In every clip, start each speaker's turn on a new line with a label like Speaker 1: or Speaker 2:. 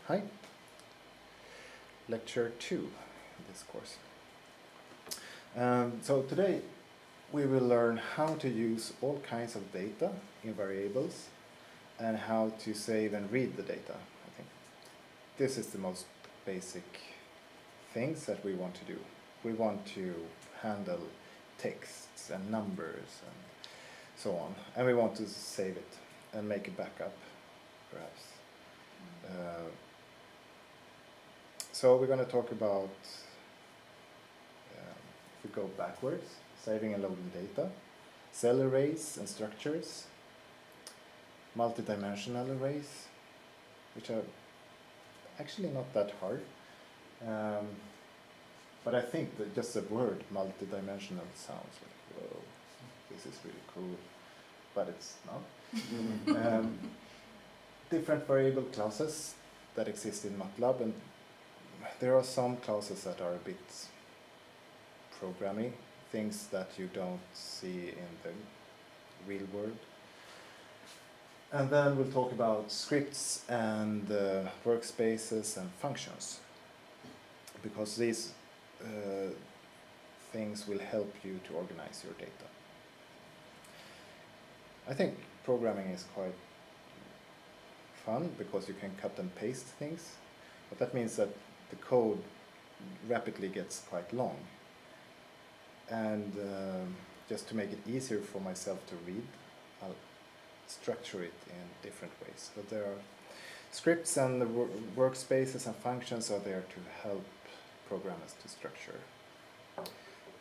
Speaker 1: Hi, lecture 2 in this course. So today we will learn how to use all kinds of data in variables and how to save and read the data. I think this is the most basic things that we want to do. We want to handle texts and numbers and so on, and we want to save it and make a backup, perhaps. So we're going to talk about, if we go backwards, saving and loading data, cell arrays and structures, multidimensional arrays, which are actually not that hard. But I think that just the word multidimensional sounds like, whoa, this is really cool, but it's not. Different variable classes that exist in Matlab, and there are some classes that are a bit programmy, things that you don't see in the real world. And then we'll talk about scripts and workspaces and functions, because these things will help you to organize your data. I think programming is quite fun because you can cut and paste things, but that means that the code rapidly gets quite long. And just to make it easier for myself to read, I'll structure it in different ways. So there are scripts, and the workspaces and functions are there to help programmers to structure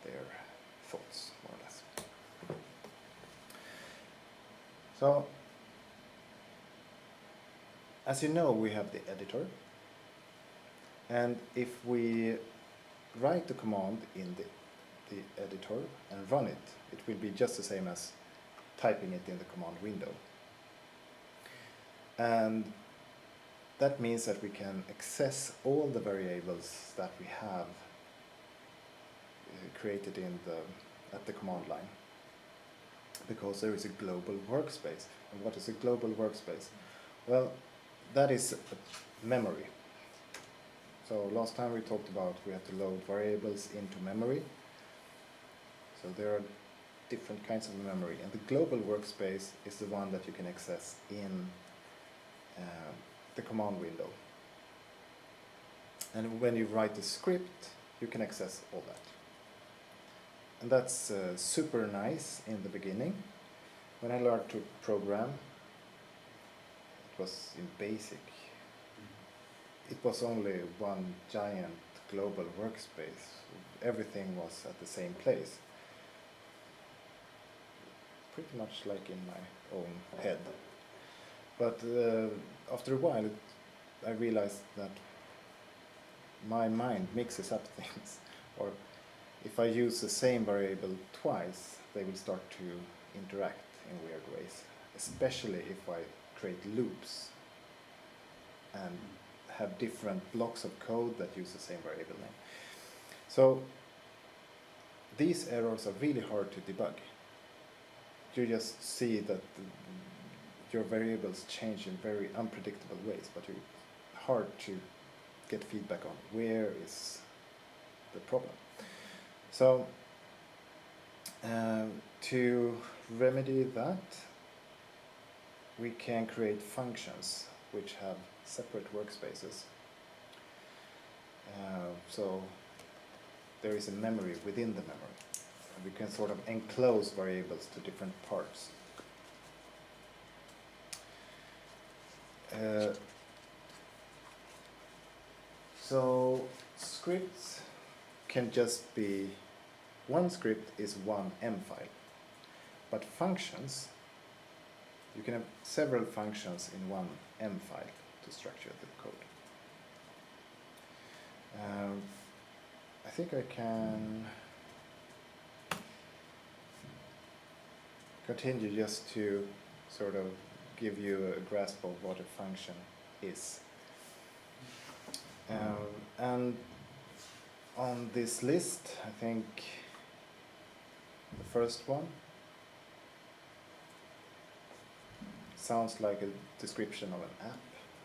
Speaker 1: their thoughts, more or less. So, as you know, we have the editor, and if we write the command in the editor and run it, it will be just the same as typing it in the command window. And that means that we can access all the variables that we have created at the command line, because there is a global workspace. And what is a global workspace? Well, that is a memory. So last time we talked about we have to load variables into memory. So there are different kinds of memory, and the global workspace is the one that you can access in the command window. And when you write the script, you can access all that. And that's super nice in the beginning. When I learned to program, it was in BASIC. It was only one giant global workspace. Everything was at the same place. Pretty much like in my own head. But after a while, I realized that my mind mixes up things. Or if I use the same variable twice, they will start to interact in weird ways. Especially if I create loops and have different blocks of code that use the same variable name. So these errors are really hard to debug. You just see that your variables change in very unpredictable ways, but it's hard to get feedback on where is the problem. So to remedy that, we can create functions which have separate workspaces. So there is a memory within the memory. We can sort of enclose variables to different parts. So scripts can just be, one script is one M file. But functions, you can have several functions in one M file to structure the code. I think I can continue just to sort of give you a grasp of what a function is. And on this list, I think the first one sounds like a description of an app.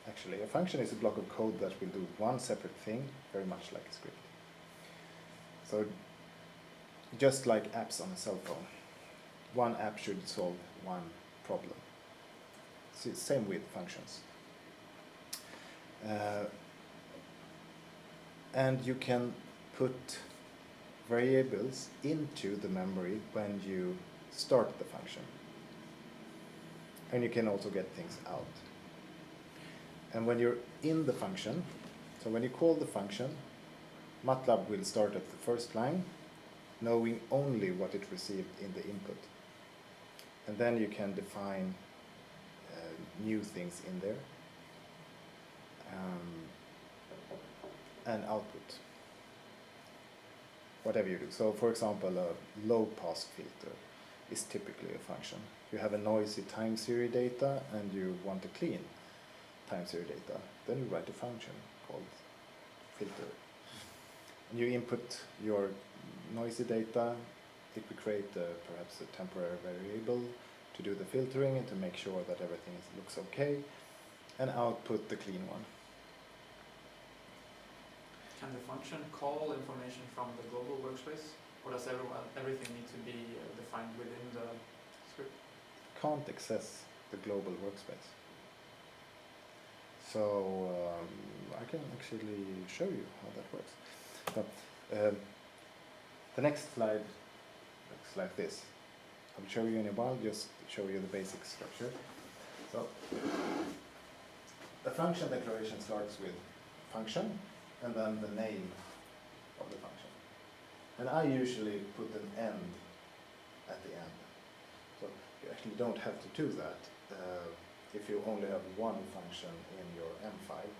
Speaker 1: actually. A function is a block of code that will do one separate thing, very much like a script. So just like apps on a cell phone, one app should solve one problem. Same with functions. And you can put variables into the memory when you start the function. And you can also get things out. And when you're in the function, so when you call the function, Matlab will start at the first line, knowing only what it received in the input. And then you can define new things in there and output whatever you do. So for example, a low pass filter is typically a function. You have a noisy time series data and you want a clean time series data. Then you write a function called filter. And you input your noisy data. It will create perhaps a temporary variable to do the filtering and to make sure that everything looks okay, and output the clean one.
Speaker 2: Can the function call information from the global workspace, or does everything need to be defined within the script?
Speaker 1: Can't access the global workspace. So I can actually show you how that works. So, the next slide looks like this. I'll show you in a while, just show you the basic structure. So the function declaration starts with function and then the name of the function. And I usually put an end at the end. So you actually don't have to do that if you only have one function in your M file.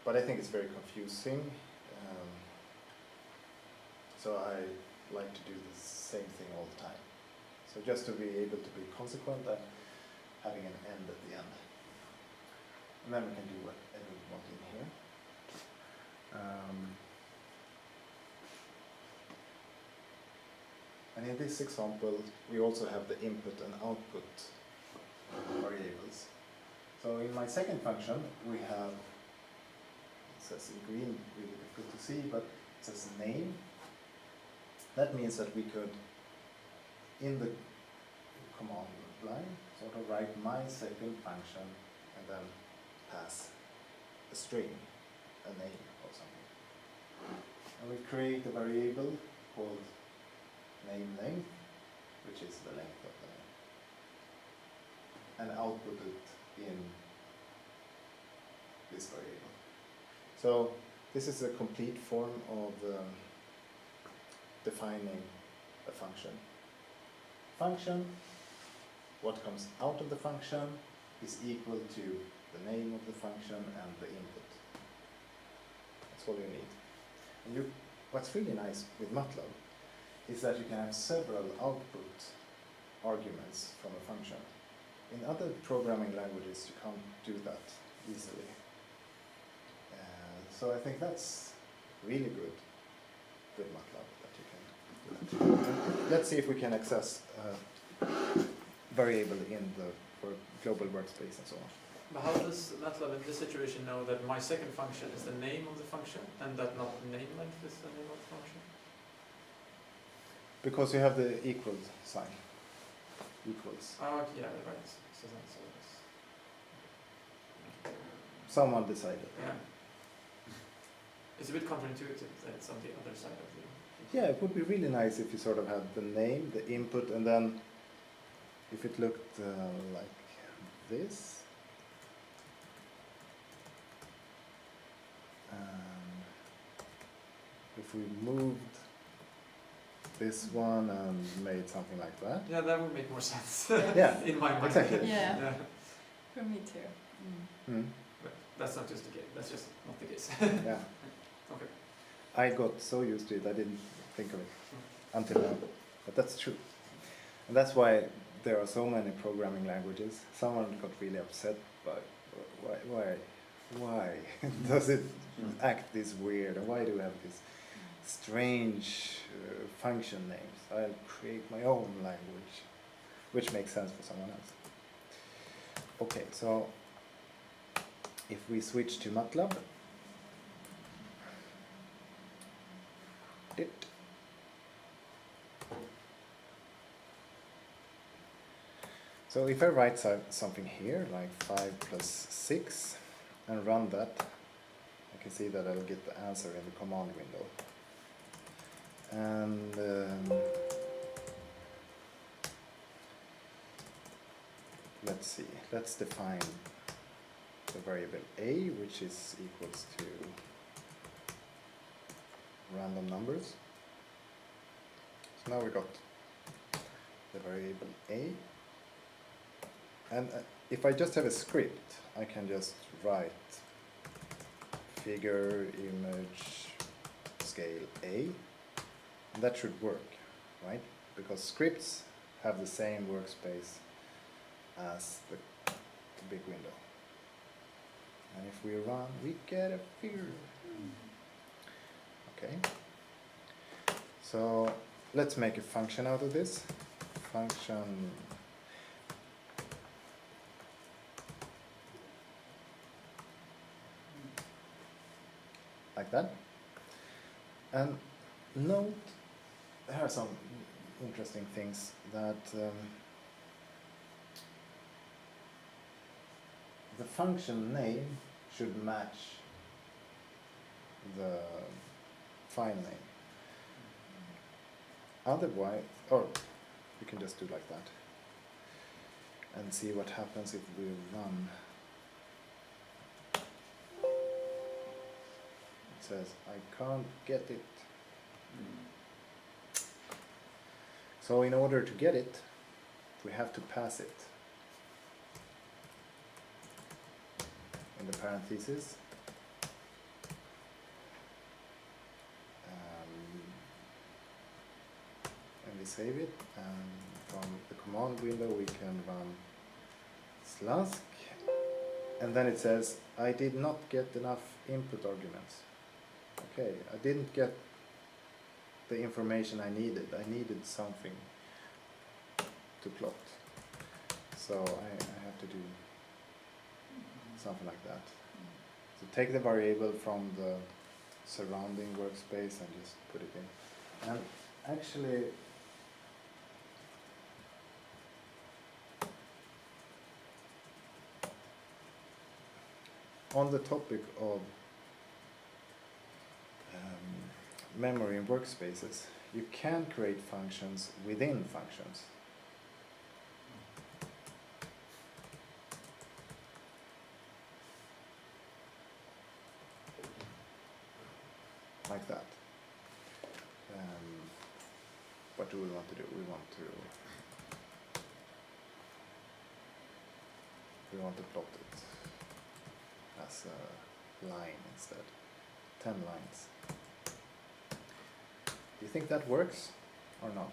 Speaker 1: But I think it's very confusing. So I like to do the same thing all the time. So just to be able to be consequent and having an end at the end. And then we can do whatever we want in here. And in this example, we also have the input and output variables. So in my second function, we have, it says in green, really difficult to see, but it says name. That means that we could, in the command line, sort of write my second function and then pass a string, a name or something. And we create a variable called name length, which is the length of the name, and output it in this variable. So this is a complete form of defining a function. Function, what comes out of the function is equal to the name of the function and the input. That's all you need. And what's really nice with Matlab is that you can have several output arguments from a function. In other programming languages, you can't do that easily. So I think that's really good with Matlab, that you can do that. Let's see if we can access variable in the global workspace and so on.
Speaker 2: But how does Matlab in this situation know that my second function is the name of the function and that not name length is the name of the function?
Speaker 1: Because you have the equal sign. Equals.
Speaker 2: Oh, yeah, right. So that's
Speaker 1: Someone decided.
Speaker 2: yeah. It's a bit counterintuitive that it's on the other side of the...
Speaker 1: Yeah, it would be really nice if you sort of had the name, the input, and then if it looked like this. If we moved this one and made something like that.
Speaker 2: Yeah, that would make more sense.
Speaker 1: Yeah,
Speaker 2: in my mind.
Speaker 1: exactly.
Speaker 3: Yeah. For me too.
Speaker 1: Mm.
Speaker 2: But that's not just the case. That's just not the case.
Speaker 1: Yeah.
Speaker 2: Okay.
Speaker 1: I got so used to it, I didn't think of it until now. But that's true. And that's why there are so many programming languages. Someone got really upset by why does it act this weird, and why do we have these strange function names? I'll create my own language, which makes sense for someone else. Okay, so if we switch to Matlab, so if I write something here, like 5 plus 6, and run that, I can see that I'll get the answer in the command window. And let's see, let's define the variable a, which is equals to random numbers. So now we got the variable a, and if I just have a script, I can just write figure, image, scale a, and that should work, right? Because scripts have the same workspace as the big window. And if we run, we get a figure. Okay. So let's make a function out of this. Function like that. And note, there are some interesting things that the function name should match the file name. Otherwise, or we can just do like that and see what happens if we run. It says, I can't get it. So in order to get it, we have to pass it in the parentheses. And we save it, and from the command window we can run slask, and then it says, I did not get enough input arguments. Okay, I didn't get the information I needed. I needed something to plot. So I have to do something like that. So take the variable from the surrounding workspace and just put it in. And actually, on the topic of memory in workspaces, you can create functions within functions. Like that. What do we want to do? We want to plot it as a line instead. 10 lines. Do you think that works or not?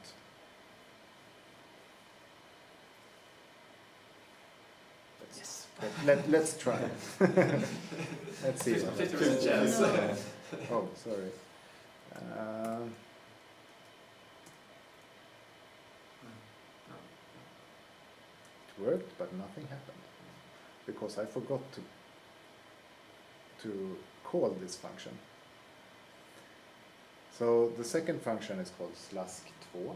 Speaker 2: Yes.
Speaker 1: Let's try. Let's see.
Speaker 2: 50% chance.
Speaker 1: Oh, sorry. It worked, but nothing happened because I forgot to call this function. So the second function is called lecture2a.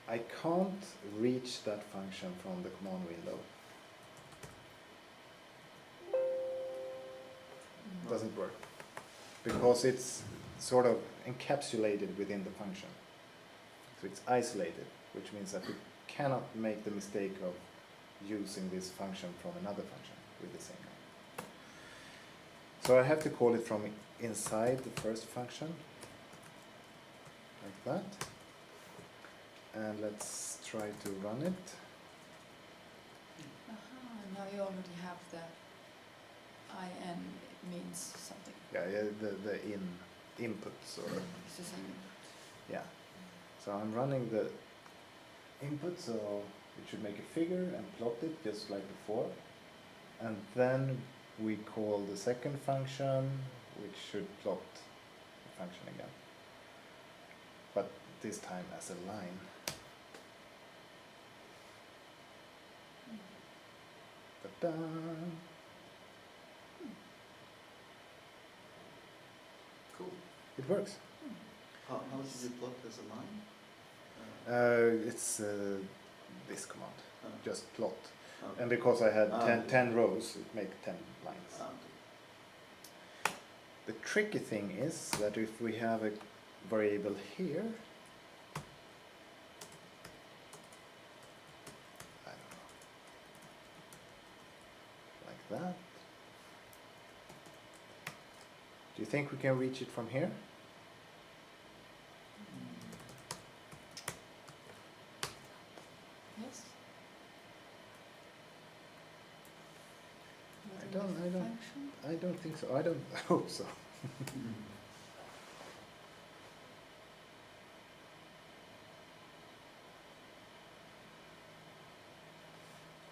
Speaker 1: I can't reach that function from the command window. It doesn't work because it's sort of encapsulated within the function. So it's isolated, which means that we cannot make the mistake of using this function from another function with the same name. So I have to call it from inside the first function, like that. And let's try to run it.
Speaker 3: Now you already have the in means something.
Speaker 1: Yeah, the inputs or
Speaker 3: It's the same.
Speaker 1: yeah. So I'm running the input, so it should make a figure and plot it just like before. And then we call the second function, which should plot the function again. But this time as a line. Da.
Speaker 2: Cool.
Speaker 1: It works.
Speaker 4: How should you plot as a line?
Speaker 1: It's this command,
Speaker 4: Okay.
Speaker 1: just plot.
Speaker 4: Okay.
Speaker 1: And because I had
Speaker 4: Ah.
Speaker 1: 10 rows, it makes 10 lines.
Speaker 4: Okay.
Speaker 1: The tricky thing is that if we have a variable here, I don't know, like that. Do you think we can reach it from here?
Speaker 3: Yes.
Speaker 1: I
Speaker 3: Within
Speaker 1: don't-
Speaker 3: the
Speaker 1: I don't-
Speaker 3: function?
Speaker 1: I don't think so. I don't hope so.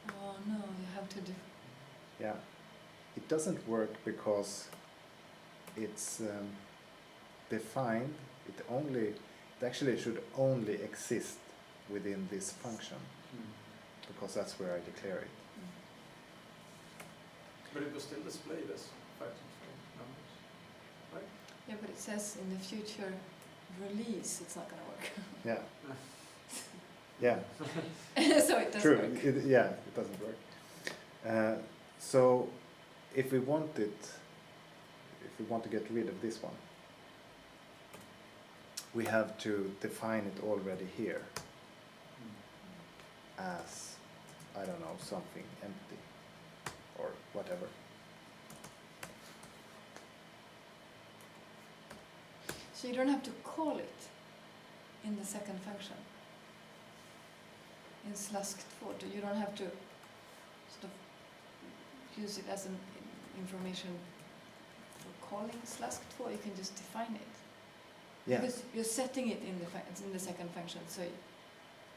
Speaker 3: Oh no, you have to
Speaker 1: Yeah, it doesn't work because it's defined. It actually should only exist within this function because that's where I declare it.
Speaker 2: But it was still displayed as factors and numbers, right?
Speaker 3: Yeah, but it says in the future release it's not gonna work.
Speaker 1: Yeah. Yeah.
Speaker 3: So it doesn't
Speaker 1: True.
Speaker 3: work.
Speaker 1: It doesn't work. So if we want to get rid of this one, we have to define it already here as, I don't know, something empty or whatever.
Speaker 3: So you don't have to call it in the second function. In /2, you don't have to sort of use it as an information for calling /2, you can just define it.
Speaker 1: Yeah.
Speaker 3: Because you're setting it in the second function, so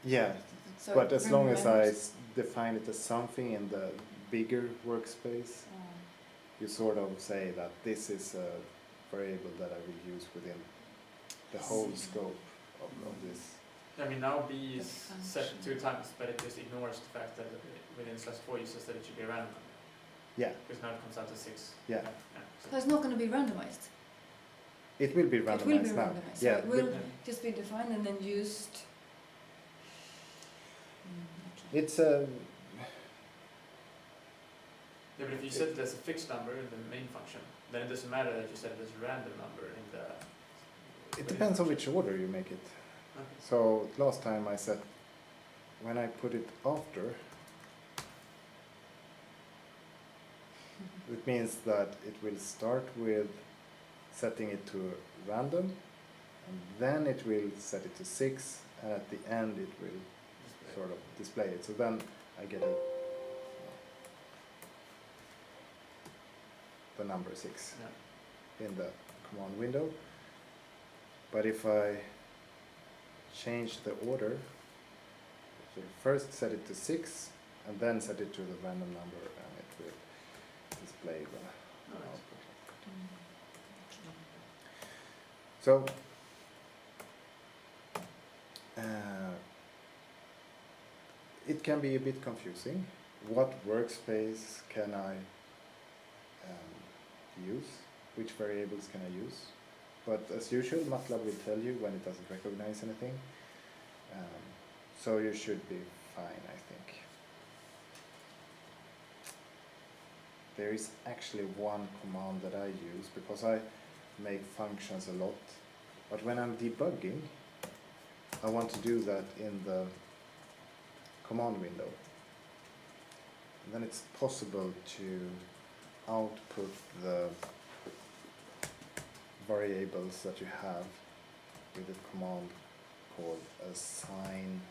Speaker 1: Yeah,
Speaker 3: so
Speaker 1: but
Speaker 3: it
Speaker 1: as long as I
Speaker 3: remembers.
Speaker 1: define it as something in the bigger workspace, you sort of say that this is a variable that I will use within the whole scope of this.
Speaker 2: I mean, now B
Speaker 3: The
Speaker 2: is set
Speaker 3: function.
Speaker 2: 2 times, but it just ignores the fact that within /4 you says that it should be random.
Speaker 1: Yeah,
Speaker 2: Because now it comes out to 6.
Speaker 1: yeah.
Speaker 3: So it's not going to be randomized.
Speaker 1: It will be
Speaker 3: It will be
Speaker 1: randomized now.
Speaker 3: randomized. So
Speaker 1: Yeah,
Speaker 3: it will
Speaker 2: Yeah.
Speaker 3: just be defined and then used.
Speaker 1: it's
Speaker 2: Yeah, but if you set it as a fixed number in the main function, then it doesn't matter that you set it as a random number in the...
Speaker 1: it depends on which order you make it.
Speaker 2: Okay.
Speaker 1: So last time I said when I put it after, it means that it will start with setting it to random, and then it will set it to 6, and at the end it will
Speaker 2: Display.
Speaker 1: sort of display it. So then I get the number 6
Speaker 2: Yeah.
Speaker 1: in the command window. But if I change the order, so first set it to 6 and then set it to the random number, and it will display the
Speaker 2: Alright.
Speaker 1: output. So it can be a bit confusing. What workspace can I use? Which variables can I use? But as usual, Matlab will tell you when it doesn't recognize anything. So you should be fine, I think. There is actually one command that I use because I make functions a lot. But when I'm debugging, I want to do that in the command window. And then it's possible to output the variables that you have with a command called assign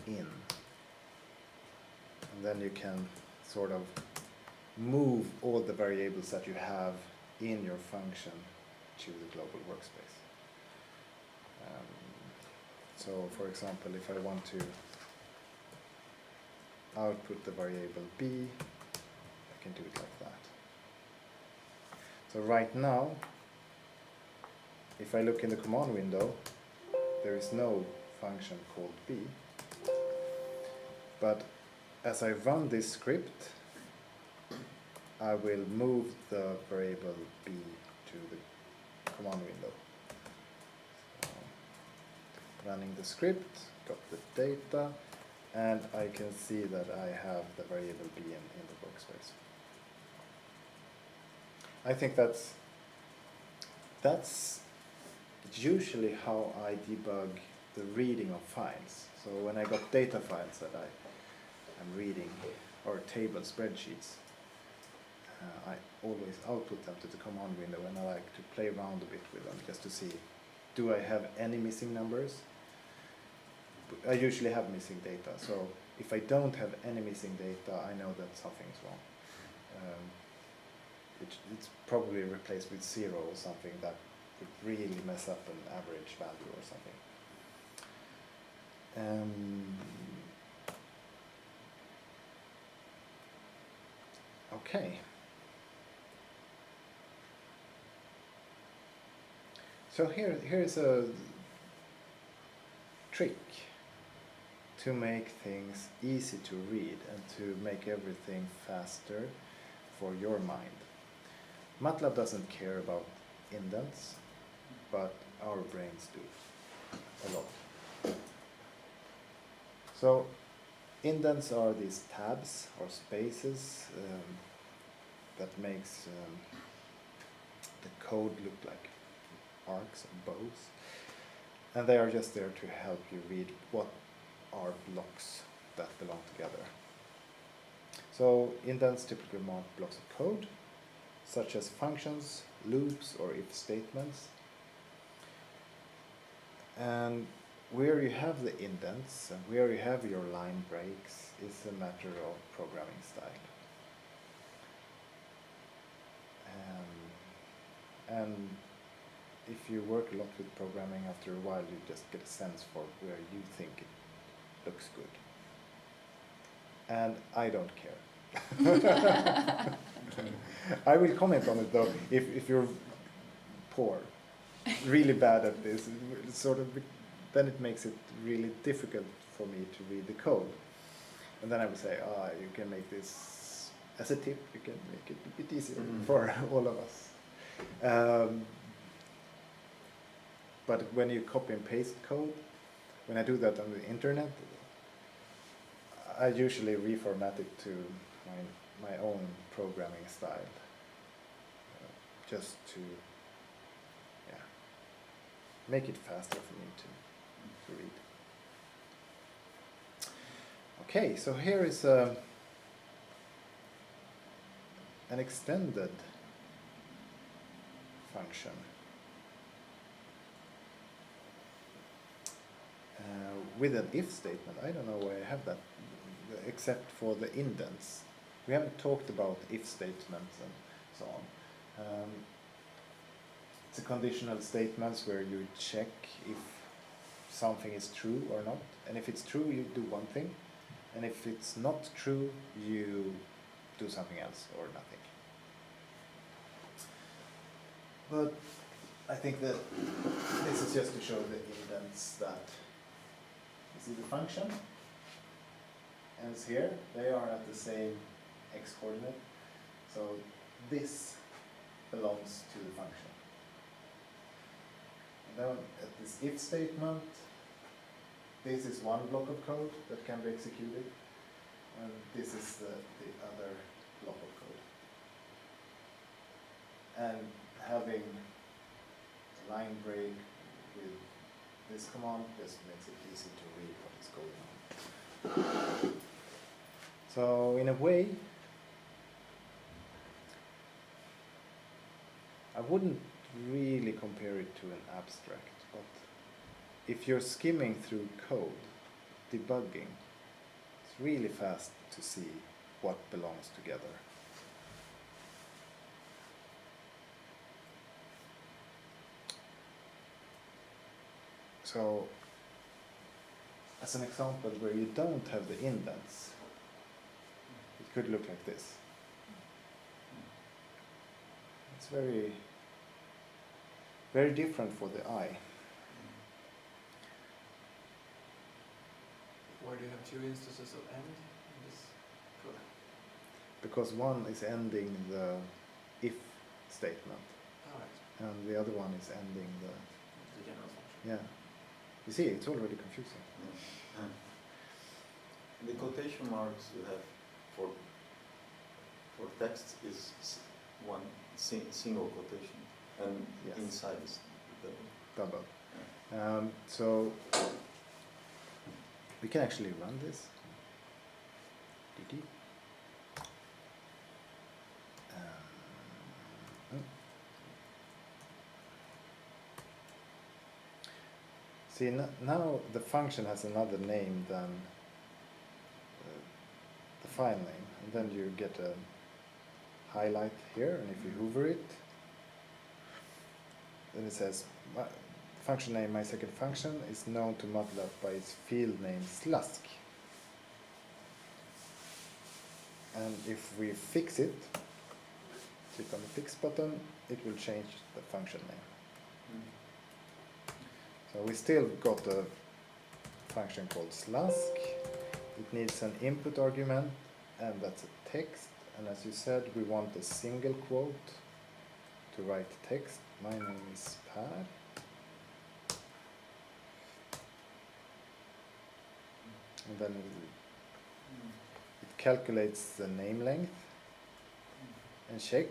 Speaker 1: in. And then you can sort of move all the variables that you have in your function to the global workspace. So for example, if I want to output the variable b, I can do it like that. So right now, if I look in the command window, there is no function called b, but as I run this script, I will move the variable b to the command window. So, running the script, got the data, and I can see that I have the variable b in the workspace. I think that's usually how I debug the reading of files. So when I got data files that I'm reading, or table spreadsheets, I always output them to the command window, and I like to play around a bit with them just to see, do I have any missing numbers? I usually have missing data, so if I don't have any missing data, I know that something's wrong. It's probably replaced with 0 or something that would really mess up an average value or something. Okay. So here's a trick to make things easy to read and to make everything faster for your mind. Matlab doesn't care about indents, but our brains do a lot. So indents are these tabs or spaces that makes the code look like arcs or bows, and they are just there to help you read what are blocks that belong together. So indents typically mark blocks of code, such as functions, loops, or if statements. And where you have the indents and where you have your line breaks is a matter of programming style. And if you work a lot with programming, after a while you just get a sense for where you think it looks good. And I don't care. I will comment on it though, if you're poor, really bad at this, then it makes it really difficult for me to read the code. And then I would say, you can make this as a tip, you can make it a bit easier for all of us. But when you copy and paste code, when I do that on the internet, I usually reformat it to my own programming style, just to make it faster for me to read. Okay, so here is an extended function. With an if statement. I don't know why I have that, except for the indents. We haven't talked about if statements and so on. It's a conditional statements where you check if something is true or not. And if it's true, you do one thing. And if it's not true, you do something else or nothing. But I think that this is just to show the indents that this is the function, and it's here. They are at the same x-coordinate. So this belongs to the function. And then at this if statement, this is one block of code that can be executed, and this is the other block of code. And having a line break with this command just makes it easy to read what is going on. So in a way, I wouldn't really compare it to an abstract, but if you're skimming through code, debugging, it's really fast to see what belongs together. So, as an example where you don't have the indents, it could look like this. It's very, very different for the eye.
Speaker 2: Where do you have two instances of end in this
Speaker 1: because one is ending the if statement,
Speaker 2: Alright,
Speaker 1: and the other one is ending the,
Speaker 2: the general function.
Speaker 1: yeah. You see, it's already confusing.
Speaker 4: Yeah. The quotation marks you have for text is one single quotation, and
Speaker 1: Yes.
Speaker 4: inside is double.
Speaker 1: Double. So we can actually run this. DD. Oh. See, now the function has another name than the file name, and then you get a highlight here, and if you hover it, then it says function name my second function is known to Matlab by its field name slask. And if we fix it, click on the fix button, it will change the function name. So we still got a function called slask. It needs an input argument, and that's a text. And as you said, we want a single quote to write text. My name is Per. And then it calculates the name length and check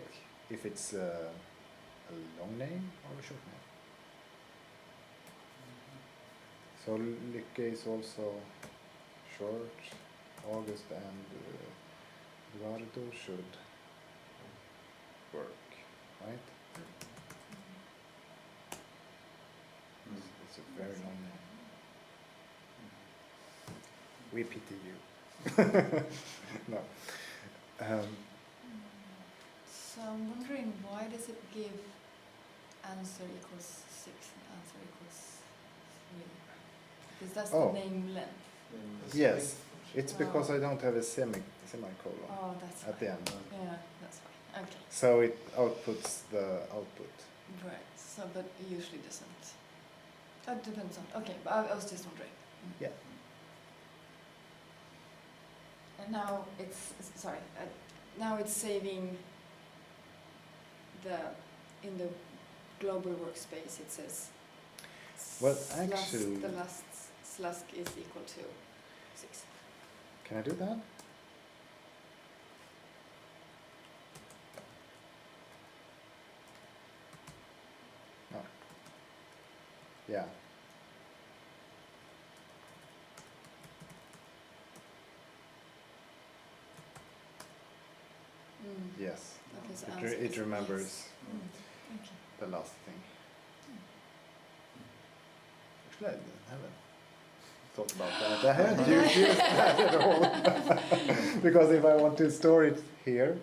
Speaker 1: if it's a long name or a short name. So Lykke is also short. August and Eduardo should work, right? It's a very long name. We pity you. No.
Speaker 3: So I'm wondering, why does it give answer equals 6 and answer equals 3? Because that's
Speaker 1: Oh.
Speaker 3: the name length.
Speaker 1: Yes, it's because I don't have a semicolon
Speaker 3: Oh, that's
Speaker 1: at
Speaker 3: fine.
Speaker 1: the end.
Speaker 3: Yeah, that's fine. Okay.
Speaker 1: So it outputs the output.
Speaker 3: Right. So, but it usually doesn't. That depends on. Okay, but I was just wondering.
Speaker 1: Yeah.
Speaker 3: And now it's sorry. Now it's saving the in the global workspace. It says.
Speaker 1: Well,
Speaker 3: slask-
Speaker 1: actually-
Speaker 3: the last slask is equal to 6.
Speaker 1: Can I do that? No. Yeah. Yes.
Speaker 3: Okay, so
Speaker 1: It,
Speaker 3: answer
Speaker 1: it
Speaker 3: is
Speaker 1: remembers
Speaker 3: yes. Thank you.
Speaker 1: the last thing. Actually, I haven't thought about that. I haven't used that at all. Because if I want to store it here,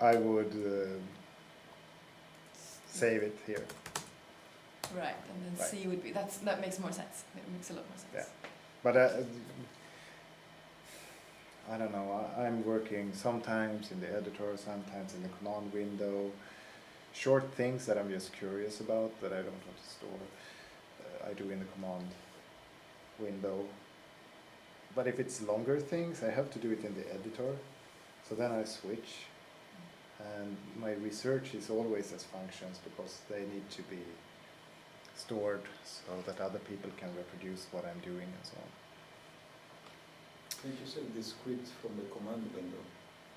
Speaker 1: I would save it here.
Speaker 3: Right, and then
Speaker 1: Right.
Speaker 3: C would be that makes more sense. It makes a lot more sense.
Speaker 1: Yeah. But I don't know, I'm working sometimes in the editor, sometimes in the command window. Short things that I'm just curious about that I don't want to store, I do in the command window. But if it's longer things, I have to do it in the editor. So then I switch. And my research is always as functions because they need to be stored so that other people can reproduce what I'm doing and so on.
Speaker 4: Can you save the script from the command window?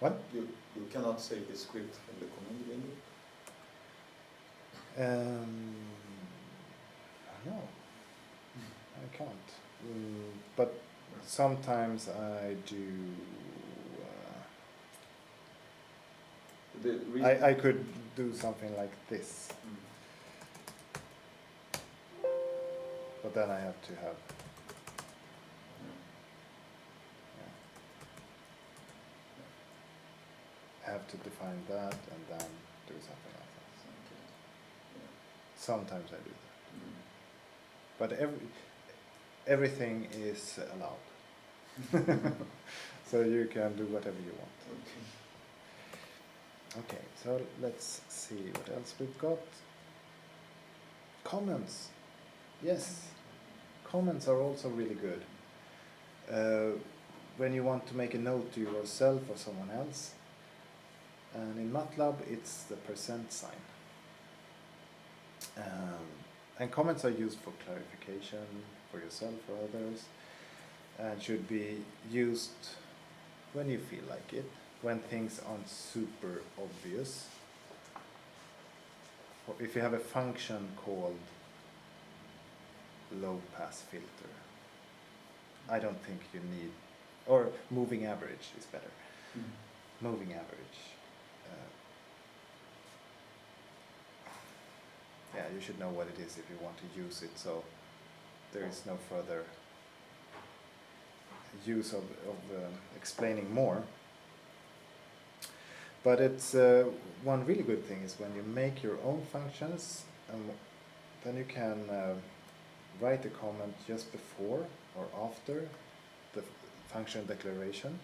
Speaker 1: What?
Speaker 4: You cannot save the script from the command window?
Speaker 1: No, I can't. But sometimes I do.
Speaker 4: The reason
Speaker 1: I could do something like this, but then I have to have. I have to define that and then do something like that. Sometimes I do that, but everything is allowed. So you can do whatever you want. Okay, so let's see what else we've got. Comments. Yes, comments are also really good. When you want to make a note to yourself or someone else, And in Matlab, it's the percent sign. And comments are used for clarification for yourself or others, and should be used when you feel like it, when things aren't super obvious. Or if you have a function called low pass filter, I don't think you need, or moving average is better. Moving average. Yeah, you should know what it is if you want to use it, so there is no further use of explaining more. But it's one really good thing is when you make your own functions, then you can write a comment just before or after the function declaration,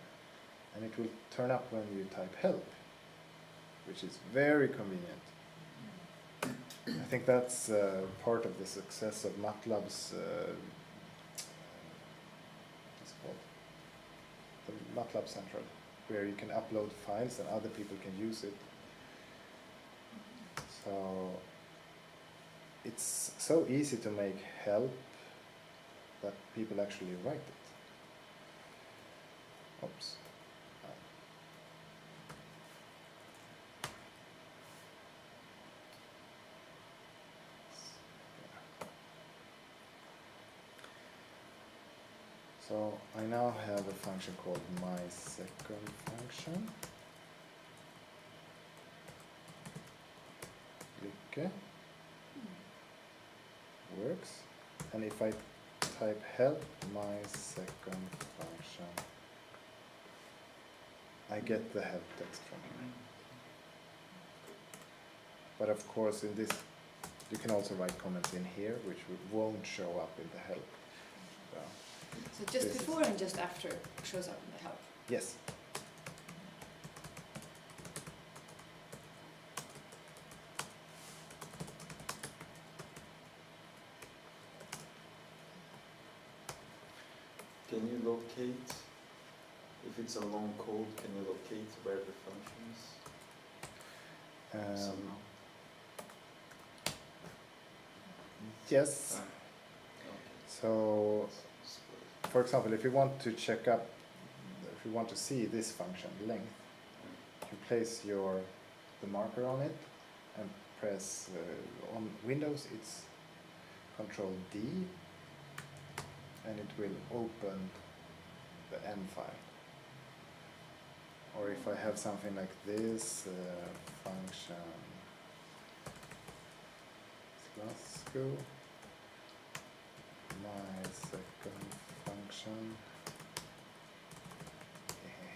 Speaker 1: and it will turn up when you type help, which is very convenient. I think that's part of the success of Matlab's what's it called? The Matlab Central, where you can upload files and other people can use it. So it's so easy to make help that people actually write it. Oops. So I now have a function called mySecondFunction. Lycke. Works. And if I type help mySecondFunction, I get the help text from here. But of course in this, you can also write comments in here, which won't show up in the help.
Speaker 3: So just before and just after shows up in the help.
Speaker 1: Yes.
Speaker 4: Can you locate, if it's a long code, can you locate where the function is? Somehow?
Speaker 1: Yes.
Speaker 4: Okay.
Speaker 1: So, for example, if you want to check up, if you want to see this function length, you place the marker on it and press on Windows it's Control D, and it will open the M file. Or if I have something like this function Glasgow, my second function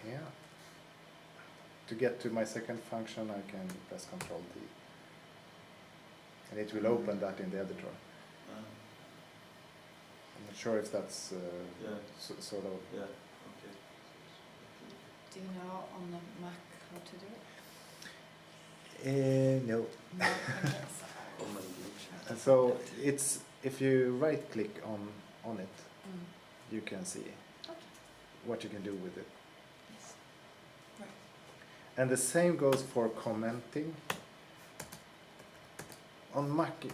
Speaker 1: here. To get to my second function, I can press Control D, and it will open that in the editor. I'm not sure if that's sort of.
Speaker 4: Yeah. Okay.
Speaker 3: Do you know on the Mac how to do it?
Speaker 1: No.
Speaker 3: No, okay,
Speaker 4: Oh my
Speaker 1: And so it's, if you right click on it,
Speaker 3: Mm.
Speaker 1: you can see
Speaker 3: Okay.
Speaker 1: what you can do with it.
Speaker 3: Yes. Right.
Speaker 1: And the same goes for commenting. On Mac,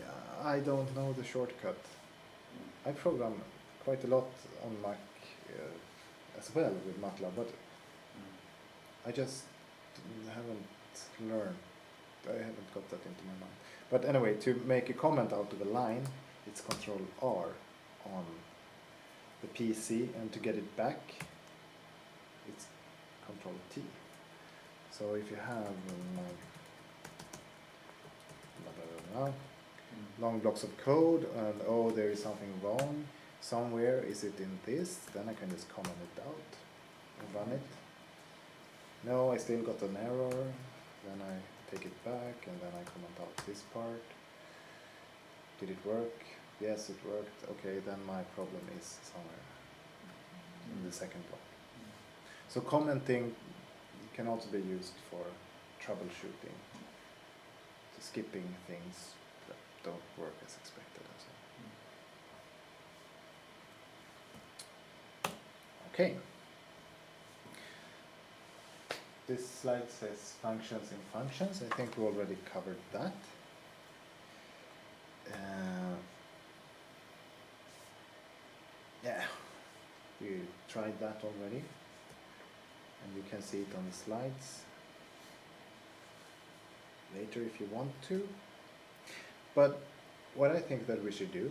Speaker 1: I don't know the shortcut. I program quite a lot on Mac as well with Matlab, but I just haven't learned. I haven't got that into my mind. But anyway, to make a comment out of a line, it's Control R on the PC, and to get it back, it's Control T. So if you have long blocks of code, and oh, there is something wrong somewhere, is it in this? Then I can just comment it out and run it. No, I still got an error. Then I take it back, and then I comment out this part. Did it work? Yes, it worked. Okay, then my problem is somewhere in the second block. So commenting can also be used for troubleshooting, skipping things that don't work as expected and so on. Okay. this slide says functions in functions. I think we already covered that. Yeah, we tried that already, and you can see it on the slides later if you want to. But what I think that we should do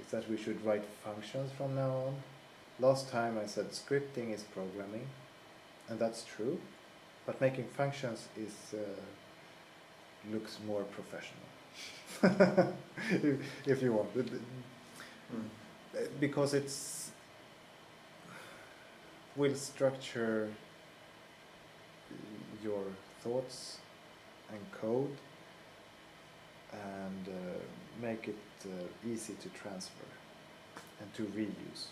Speaker 1: is that we should write functions from now on. Last time I said scripting is programming, and that's true, but making functions is looks more professional. if you want. Because it's will structure your thoughts and code and make it easy to transfer and to reuse.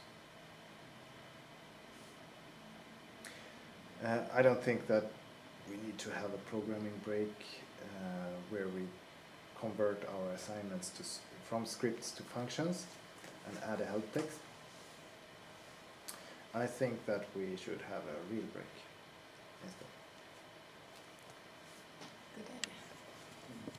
Speaker 1: I don't think that we need to have a programming break where we convert our assignments from scripts to functions and add a help text. I think that we should have a real break instead.